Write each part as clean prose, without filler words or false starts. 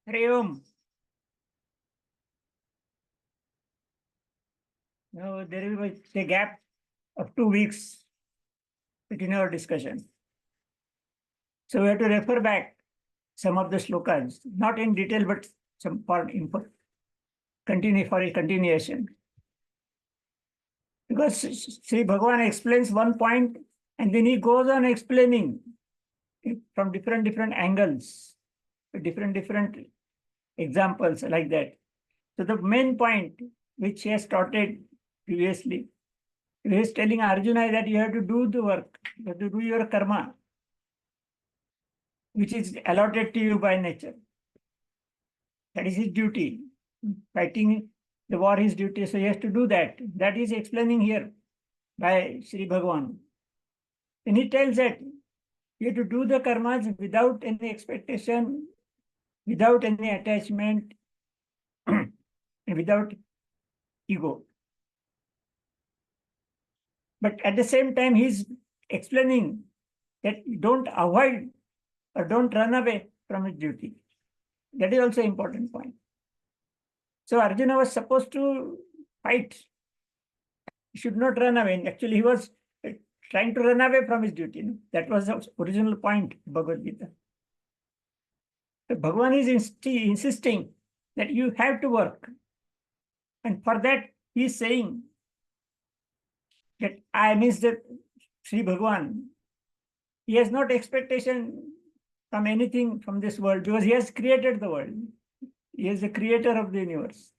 Hare Om. Now there will be a gap of 2 weeks between our discussion. So we have to refer back some of the slokas, not in detail, but some part info, continue for a continuation. Because Sri Bhagavan explains one point and then he goes on explaining from different angles, different examples like that. So the main point which he has started previously, he is telling Arjuna that you have to do the work, you have to do your karma, which is allotted to you by nature. That is his duty. Fighting the war is duty, so he has to do that. That is explaining here by Sri Bhagavan. And he tells that you have to do the karmas without any expectation, without any attachment, and without ego. But at the same time, he's explaining that don't avoid or don't run away from his duty. That is also an important point. So Arjuna was supposed to fight. He should not run away. Actually, he was trying to run away from his duty. That was the original point of Bhagvadgeeta. So Bhagavan is insisting that you have to work. And for that, he is saying that I miss that Sri Bhagavan. He has not expectation from anything from this world because he has created the world. He is the creator of the universe.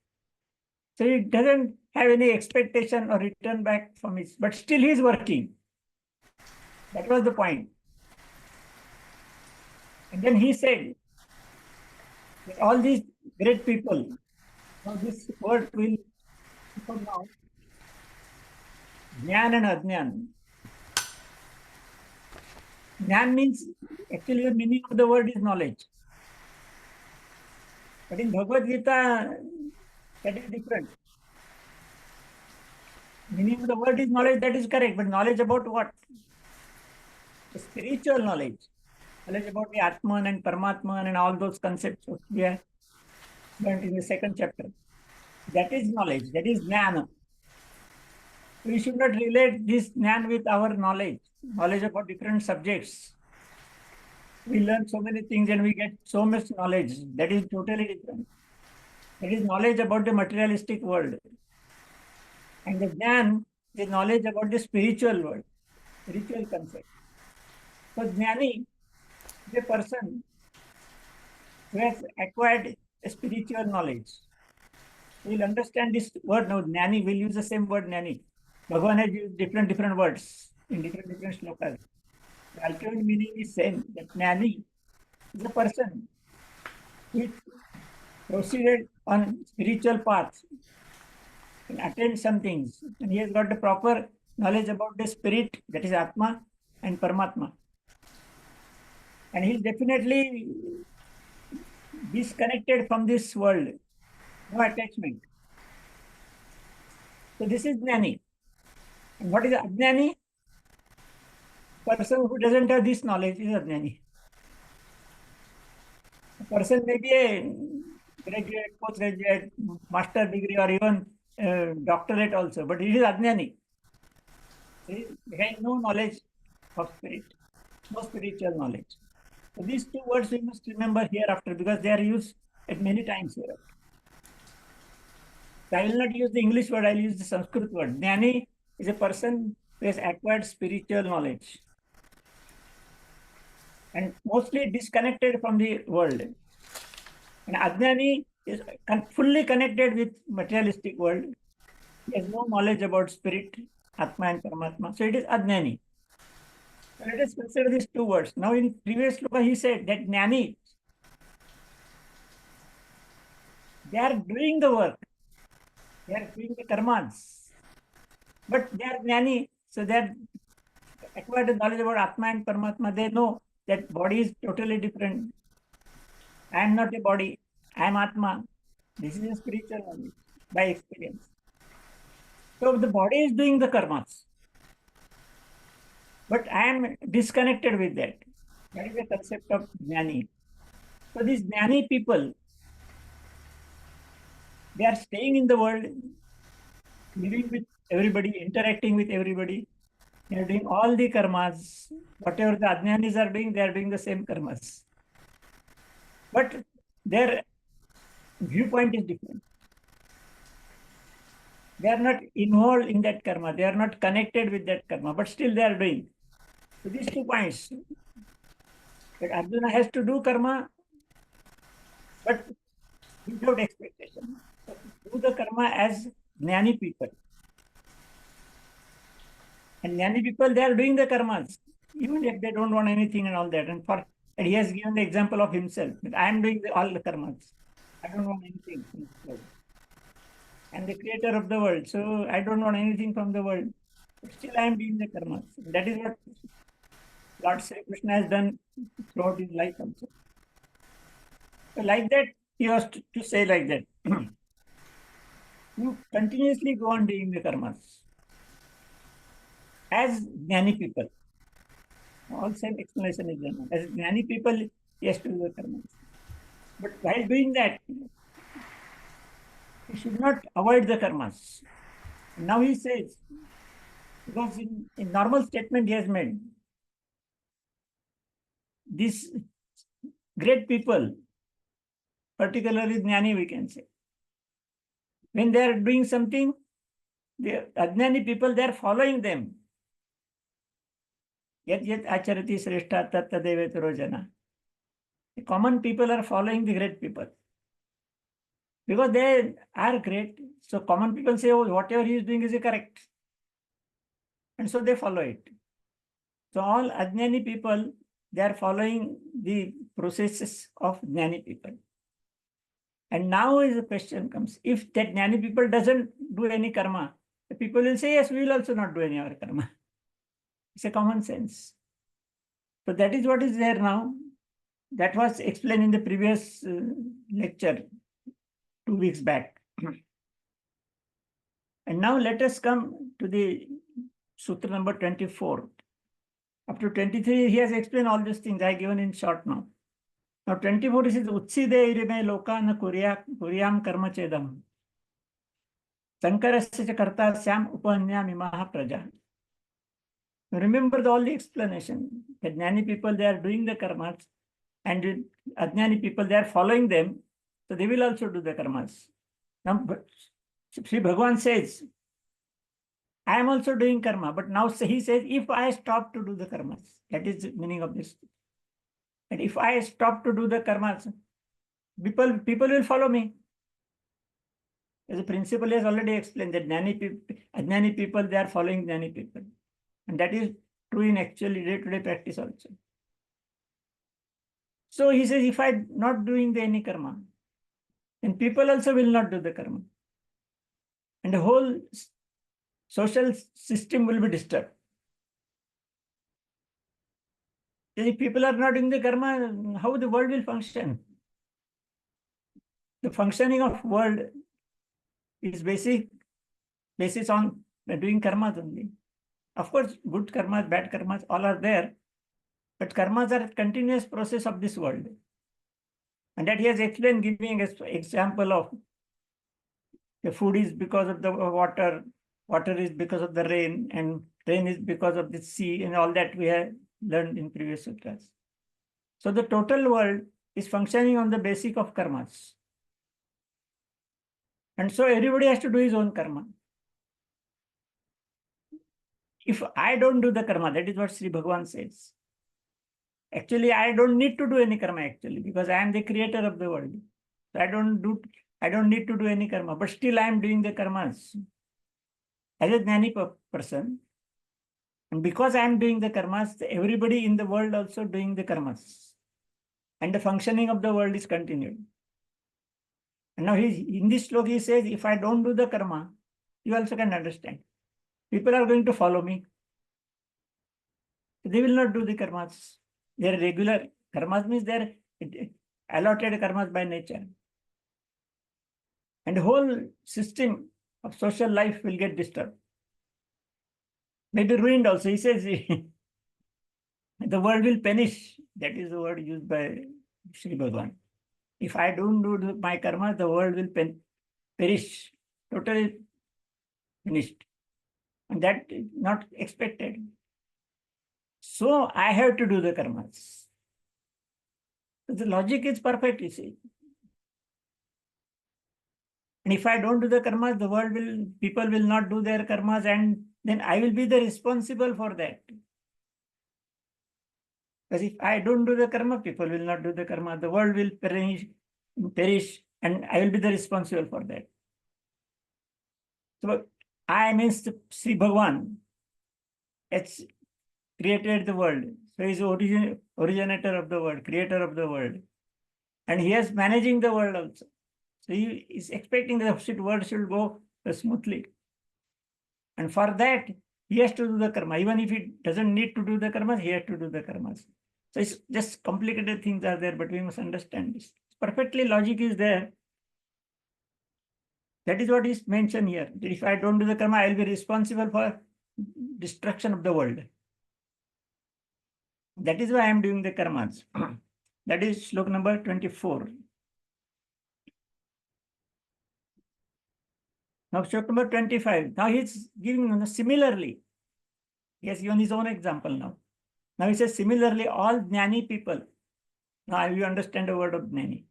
So he doesn't have any expectation or return back from it, but still he is working. That was the point. And then he said that all these great people, now this word will come now, Jnana and Ajnana. Jnana means, actually the meaning of the word is knowledge. But in Bhagavad Gita, that is different. Meaning of the word is knowledge, that is correct, but knowledge about what? The spiritual knowledge. Knowledge about the Atman and Paramatman and all those concepts we have learned in the second chapter. That is knowledge, that is Jnana. We should not relate this Jnana with our knowledge about different subjects. We learn so many things and we get so much knowledge. That is totally different. That is knowledge about the materialistic world. And the Jnana is knowledge about the spiritual world, spiritual concept. So Jnani is a person who has acquired a spiritual knowledge. We will understand this word now. Jnani, we'll use the same word Jnani. Bhagavan has used different words in different slokas. The ultimate meaning is same, that Jnani is a person who proceeded on spiritual path and attained some things. And he has got the proper knowledge about the spirit, that is Atma and Paramatma. And he is definitely disconnected from this world. No attachment. So this is Jnani. And what is Ajnani? Person who doesn't have this knowledge is Ajnani. A person may be a graduate, postgraduate, master degree, or even doctorate also, but he is Ajnani. He has no knowledge of spirit, no spiritual knowledge. So these two words we must remember hereafter because they are used at many times here. So I will not use the English word, I will use the Sanskrit word. Jnani is a person who has acquired spiritual knowledge and mostly disconnected from the world. And Ajnani is fully connected with materialistic world. He has no knowledge about spirit, Atma and Paramatma. So it is Ajnani. So let us consider these two words. Now in previous sloka he said that Jnani, they are doing the work. They are doing the karmas. But they are Jnani, so they are acquired the knowledge about Atma and Paramatma. They know that body is totally different. I am not a body. I am Atma. This is a spiritual knowledge by experience. So the body is doing the karmas. But I am disconnected with that. That is the concept of Jnani. So these Jnani people, They are staying in the world, living with everybody, interacting with everybody. They are doing all the karmas. Whatever the Ajnanis are doing, they are doing the same karmas. But their viewpoint is different. They are not involved in that karma. They are not connected with that karma, but still they are doing. So these 2 points, that Arjuna has to do karma, but without expectation. So do the karma as jnani people. And jnani people, they are doing the karmas, even if they don't want anything and all that. And he has given the example of himself. I am doing all the karmas. I don't want anything from this world. I'm the creator of the world, so I don't want anything from the world. But still, I am doing the karmas. That is what Lord Sri Krishna has done throughout his life also. So like that, he was to say like that. You continuously go on doing the karmas as jnani people. All same explanation is done. As jnani people, he has to do the karmas. But while doing that, he should not avoid the karmas. Now he says, because in normal statement he has made, these great people, particularly jnani, we can say, when they are doing something, the ajnani people, they are following them. Yet yet acharati sreshta tat tadevetaro jana. The common people are following the great people because they are great. So common people say, oh, whatever he is doing is correct. And so they follow it. So all ajnani people, they are following the processes of jnani people. And now is the question comes, if that jnani people doesn't do any karma, the people will say, yes, we will also not do any other karma. It's a common sense. So that is what is there now. That was explained in the previous lecture 2 weeks back. And now let us come to the Sutra number 24. Up to 23, he has explained all these things I given in short now. Now 24 is Utside irime lokana kuryam karma chedam. Sankarasya cha karta syam upanyam imaha praja. Remember all the explanation. The jnani people, they are doing the karmas, and ajnani people, they are following them. So they will also do the karmas. Now, Sri Bhagavan says, I am also doing karma, but now he says, if I stop to do the karmas, that is the meaning of this. And if I stop to do the karmas, people will follow me. As a principle has already explained that ajnani people, they are following jnani people. And that is true in actually day-to-day practice also. So he says, if I'm not doing any karma, then people also will not do the karma. And the whole social system will be disturbed. If people are not doing the karma, how the world will function? The functioning of world is basis on doing karmas only. Of course, good karmas, bad karmas, all are there. But karmas are a continuous process of this world. And that he has explained, giving an example of the food is because of the water, water is because of the rain, and rain is because of the sea, and all that we have learned in previous sutras. So the total world is functioning on the basis of karmas. And so everybody has to do his own karma. If I don't do the karma, that is what Sri Bhagavan says. Actually, I don't need to do any karma actually, because I am the creator of the world. So I don't need to do any karma, but still I am doing the karmas as a jnani person. And because I am doing the karmas, everybody in the world also doing the karmas. And the functioning of the world is continued. And now in this sloka he says, if I don't do the karma, you also can understand. People are going to follow me. They will not do the karmas. Their regular karmas means their allotted karmas by nature. And the whole system of social life will get disturbed. Maybe ruined also. He says the world will perish. That is the word used by Sri Bhagavan. If I don't do my karma, the world will perish, totally finished. And that is not expected. So I have to do the karmas. So the logic is perfect, you see. And if I don't do the karmas, people will not do their karmas, and then I will be the responsible for that. Because if I don't do the karma, people will not do the karma. The world will perish, and I will be the responsible for that. So I means Sri Bhagavan. It's created the world. So he is originator of the world, creator of the world. And he is managing the world also. So he is expecting the world should go smoothly. And for that, he has to do the karma. Even if he doesn't need to do the karmas, he has to do the karmas. So it's just complicated things are there, but we must understand this. Perfectly logic is there. That is what is mentioned here. That if I don't do the karma, I will be responsible for destruction of the world. That is why I am doing the karmas. That is slok number 24. Now slok number 25. Now he's giving similarly. He has given his own example now. Now he says similarly, all jnani people. Now you understand the word of jnani.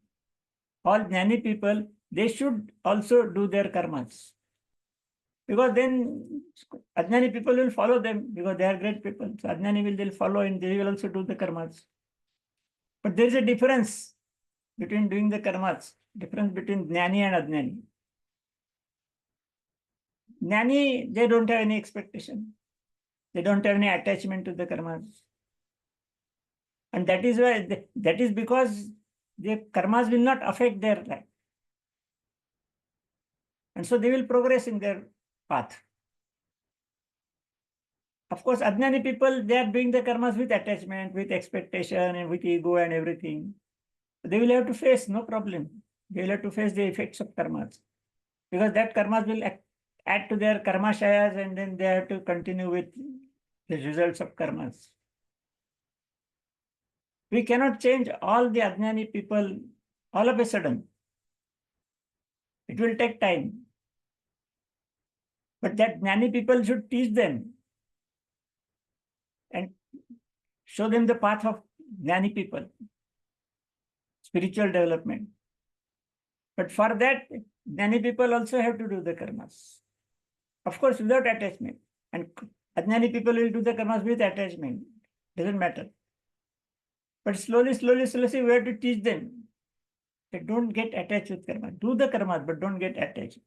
All jnani people, they should also do their karmas. Because then ajnani people will follow them because they are great people. So ajnani they'll follow and they will also do the karmas. But there is a difference between doing the karmas, difference between jnani and ajnani. Jnani, they don't have any expectation. They don't have any attachment to the karmas. And that is why, that is because the karmas will not affect their life. And so they will progress in their path. Of course, ajnani people, they are doing the karmas with attachment, with expectation, and with ego and everything. They will have to face, no problem. They will have to face the effects of karmas. Because that karmas will add to their karmashayas, and then they have to continue with the results of karmas. We cannot change all the ajnani people all of a sudden. It will take time. But that jnani people should teach them and show them the path of jnani people, spiritual development. But for that, jnani people also have to do the karmas. Of course, without attachment. And ajnani people will do the karmas with attachment. Doesn't matter. But slowly, we have to teach them that don't get attached with karma. Do the karmas, but don't get attached.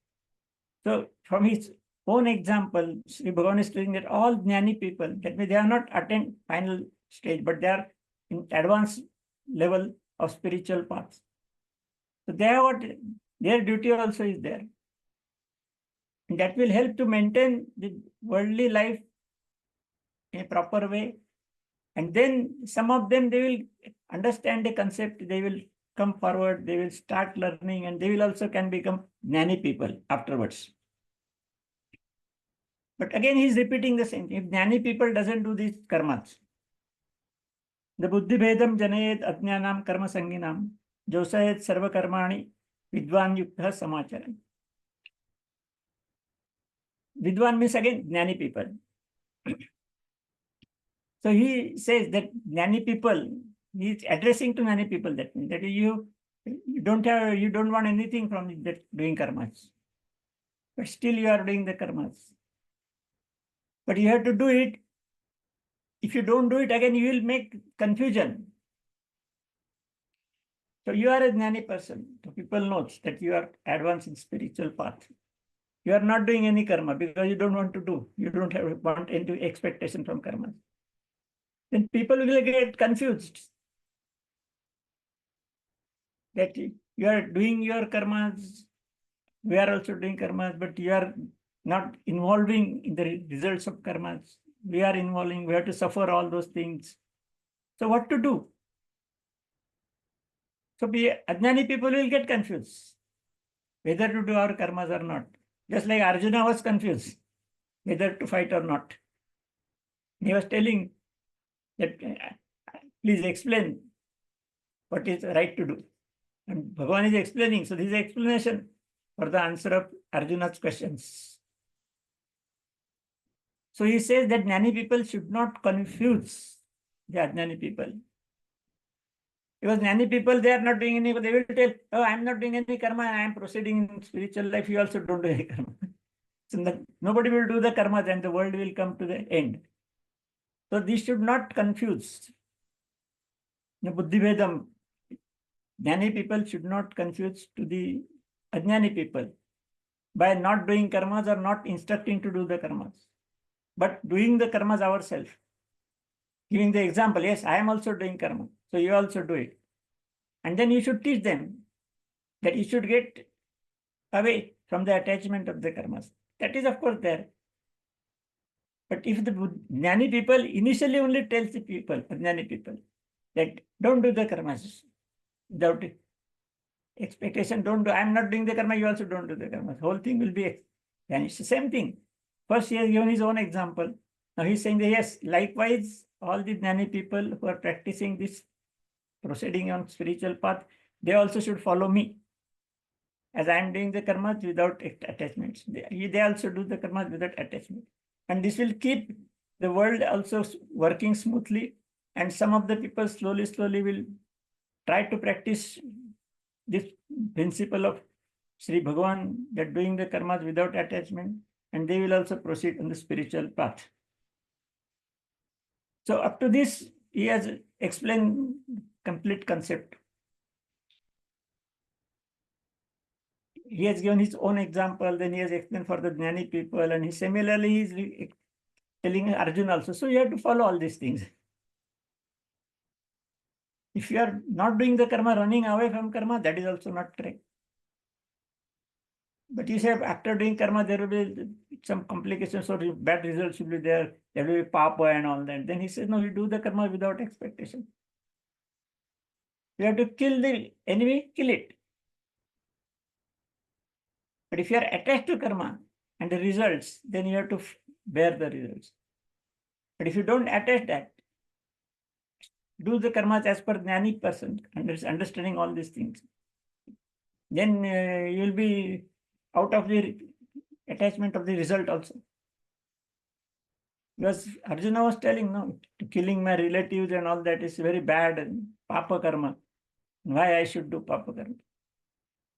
So from his own example, Sri Bhagavan is telling that all jnani people, that means they are not attained final stage, but they are in advanced level of spiritual paths. So they have what their duty also is there. And that will help to maintain the worldly life in a proper way. And then some of them, they will understand the concept, they will come forward, they will start learning, and they will also can become jnani people afterwards. But again, he is repeating the same thing. If jnani people doesn't do these karmas, the buddhi bhedam janayet ajnanam karma sanginam josayet sarva karmani vidvan yuktha samacharan. Vidwan means again jnani people. So he says that jnani people, he is addressing to jnani people, that means that you don't want anything from that doing karmas. But still you are doing the karmas. But you have to do it. If you don't do it, again you will make confusion. So you are a jnani person. So people knows that you are advanced in spiritual path. You are not doing any karma because you don't want to do. You don't want any expectation from karma. Then people will get confused that you are doing your karmas, we are also doing karmas, but you are not involving in the results of karmas. We are involving, we have to suffer all those things. So what to do? So ajnani people will get confused whether to do our karmas or not. Just like Arjuna was confused whether to fight or not. He was telling that, please explain what is right to do. And Bhagavan is explaining. So this is explanation. for the answer of Arjuna's questions. So he says that Jnani people should not confuse the Ajnani people. Because Jnani people, they are not doing any, they will tell, oh, I am not doing any karma, I am proceeding in spiritual life, you also don't do any karma. So nobody will do the karma, then the world will come to the end. So this should not confuse. The Buddhivedam, Jnani people should not confuse to the Ajnani people by not doing karmas or not instructing to do the karmas, but doing the karmas ourselves. Giving the example, yes, I am also doing karma, so you also do it. And then you should teach them that you should get away from the attachment of the karmas. That is, of course, there. But if the Jnani people initially only tells the people, Jnani people, that don't do the karmas without expectation, don't do, I'm not doing the karma, you also don't do the karma. The whole thing will be vanished. The same thing. First, he has given his own example. Now he's saying that yes, likewise, all the Jnani people who are practicing this, proceeding on spiritual path, they also should follow me. As I am doing the karmas without attachments. They also do the karmas without attachment. And this will keep the world also working smoothly. And some of the people slowly will try to practice this principle of Sri Bhagavan, that doing the karmas without attachment, and they will also proceed on the spiritual path. So up to this, he has explained complete concept. He has given his own example, then he has explained for the Jnani people, and he similarly is telling Arjuna also. So you have to follow all these things. If you are not doing the karma, running away from karma, that is also not correct. But you say after doing karma, there will be some complications or bad results will be there. There will be papa and all that. Then he says, no, you do the karma without expectation. You have to kill the enemy, kill it. But if you are attached to karma and the results, then you have to bear the results. But if you don't attach that, do the karmas as per Jnani person, understanding all these things, then you will be out of the attachment of the result also. Because Arjuna was telling, no, killing my relatives and all that is very bad and papa karma. Why I should do papa karma?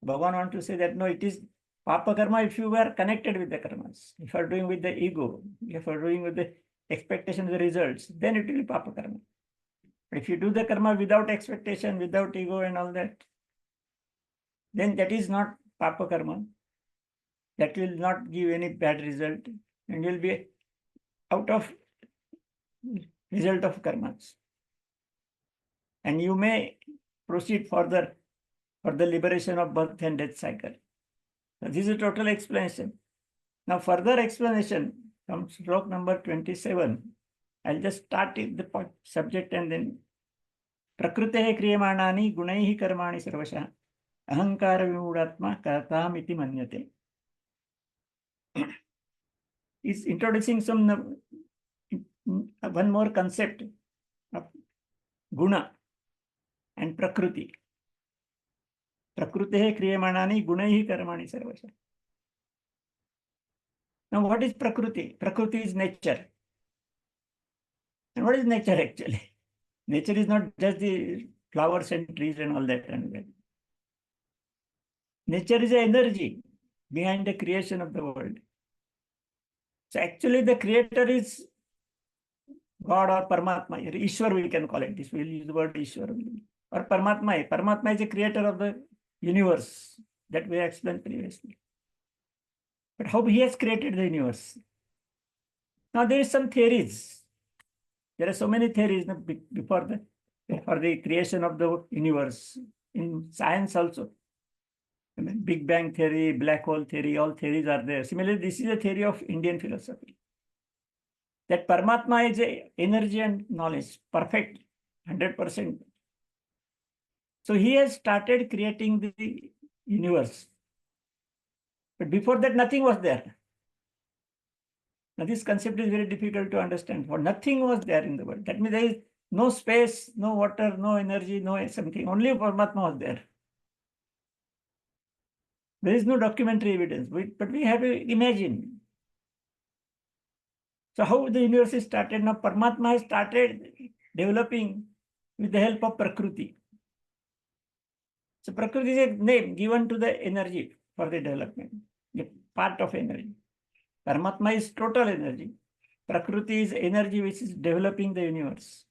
Bhagavan wants to say that no, it is papa karma if you were connected with the karmas. If you are doing with the ego, if you are doing with the expectation of the results, then it will be papa karma. But if you do the karma without expectation, without ego and all that, then that is not papa karma. That will not give any bad result and will be out of result of karmas. And you may proceed further for the liberation of birth and death cycle. So this is a total explanation. Now further explanation from slok number 27. I'll just start the subject and then Prakritehe kriyamanani gunaihi karmani sarvasha ahankara vimudatma kartam iti manyate. Is introducing some one more concept of guna and prakriti. Prakritehe kriyamanani gunaihi karmani sarvasha. Now what is prakriti? Prakriti is nature. And what is nature actually? Nature is not just the flowers and trees and all that. Nature is the energy behind the creation of the world. So actually the creator is God or Paramatma, Ishwar we can call it. This will use the word Ishwar or Paramatma. Paramatma is the creator of the universe that we explained previously. But how he has created the universe? Now there is some theories. There are so many theories before for the creation of the universe. In science also. I mean, Big Bang theory, black hole theory, all theories are there. Similarly, this is a theory of Indian philosophy. That Paramatma is a energy and knowledge, perfect, 100%. So he has started creating the universe. But before that, nothing was there. Now, this concept is very difficult to understand. For nothing was there in the world. That means there is no space, no water, no energy, no something. Only Paramatma was there. There is no documentary evidence, but we have to imagine. So how the universe is started? Now Paramatma has started developing with the help of Prakriti. So Prakriti is a name given to the energy for the development, the part of energy. Paramatma is total energy. Prakriti is energy which is developing the universe.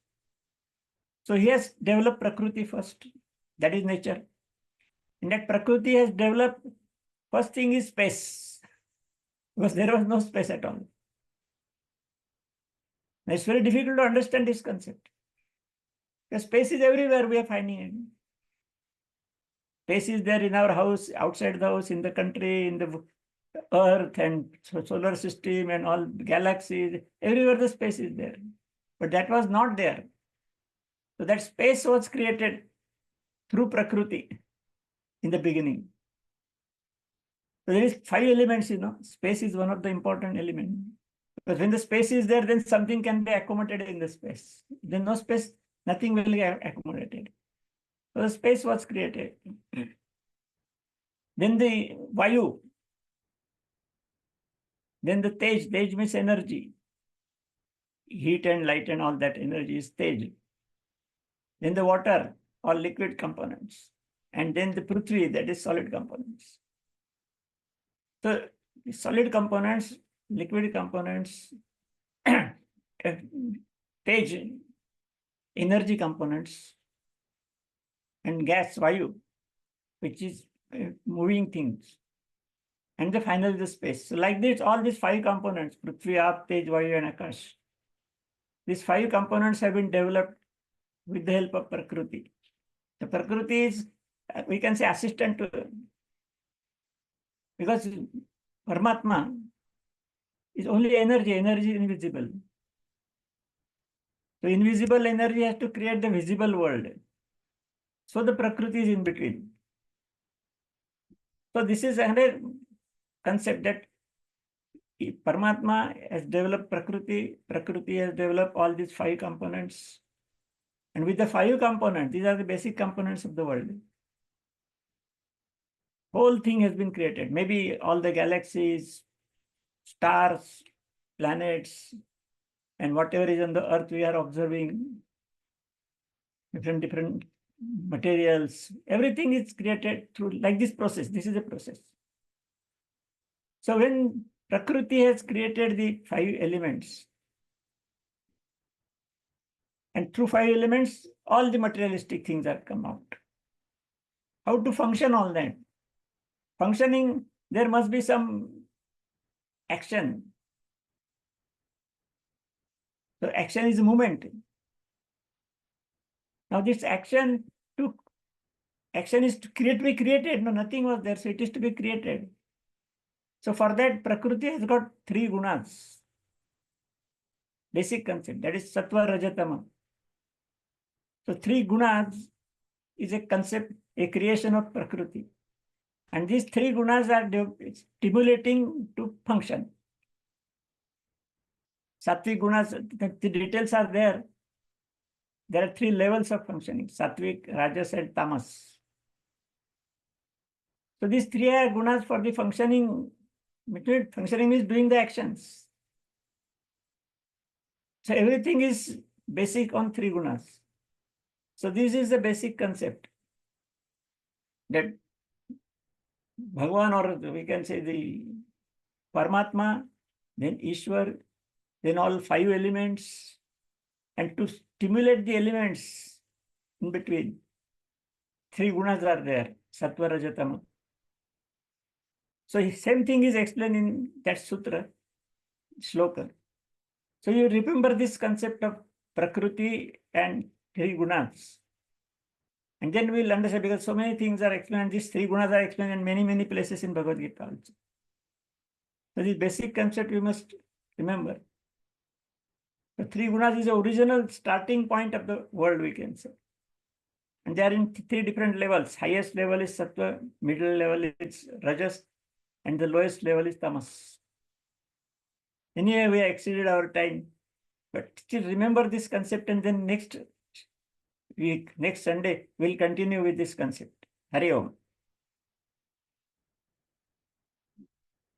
So he has developed Prakriti first. That is nature. And that Prakriti has developed, first thing is space. Because there was no space at all. Now it's very difficult to understand this concept. Because space is everywhere, we are finding it. Space is there in our house, outside the house, in the country, in the earth and solar system and all galaxies. Everywhere the space is there. But that was not there. So that space was created through Prakriti in the beginning. So there is 5 elements, Space is one of the important elements. Because when the space is there, then something can be accommodated in the space. Then no space, nothing will be accommodated. So the space was created. Then the Vayu. Then the Tej. Tej means energy. Heat and light and all that energy is Tej. Then the water, all liquid components. And then the Prithvi, that is solid components. So solid components, liquid components, Tej, energy components, and gas, Vayu, which is moving things. And the final is the space. So like this, all these 5 components, Prithvi, Aap, Tej, Vayu, and Akash. These 5 components have been developed with the help of Prakriti. The Prakriti is, we can say, assistant to, because Paramatma is only energy. Energy is invisible. So invisible energy has to create the visible world. So the Prakriti is in between. So this is another concept that Paramatma has developed Prakriti. Prakriti has developed all these 5 components. And with the 5 components, these are the basic components of the world. Whole thing has been created. Maybe all the galaxies, stars, planets, and whatever is on the earth we are observing, different materials, everything is created through like this process. This is a process. So when Prakriti has created the 5 elements, and through 5 elements, all the materialistic things have come out. How to function all that? Functioning, there must be some action. So action is movement. Now this action is to be created. No, nothing was there, so it is to be created. So for that, Prakriti has got 3 gunas. Basic concept, that is Sattva, Rajatama. So 3 gunas is a concept, a creation of Prakriti. And these 3 gunas are stimulating to function. Sattvic gunas, the details are there. There are 3 levels of functioning, Sattvic, Rajas, and Tamas. So these 3 are gunas for the functioning. Functioning means doing the actions. So everything is basic on 3 gunas. So this is the basic concept that Bhagavan, or we can say the Paramatma, then Ishwar, then all 5 elements, and to stimulate the elements in between, 3 gunas are there, Sattva, Rajatama. So same thing is explained in that sutra, shloka. So you remember this concept of Prakriti and 3 gunas. And then we'll understand, because so many things are explained, these 3 gunas are explained in many places in Bhagavad-Gita also. So this basic concept we must remember. The 3 gunas is the original starting point of the world, we can say. And they are in 3 different levels. Highest level is Sattva, middle level is Rajas, and the lowest level is Tamas. Anyway, we exceeded our time. But still remember this concept, and then next week, next Sunday, we'll continue with this concept. Hari Om.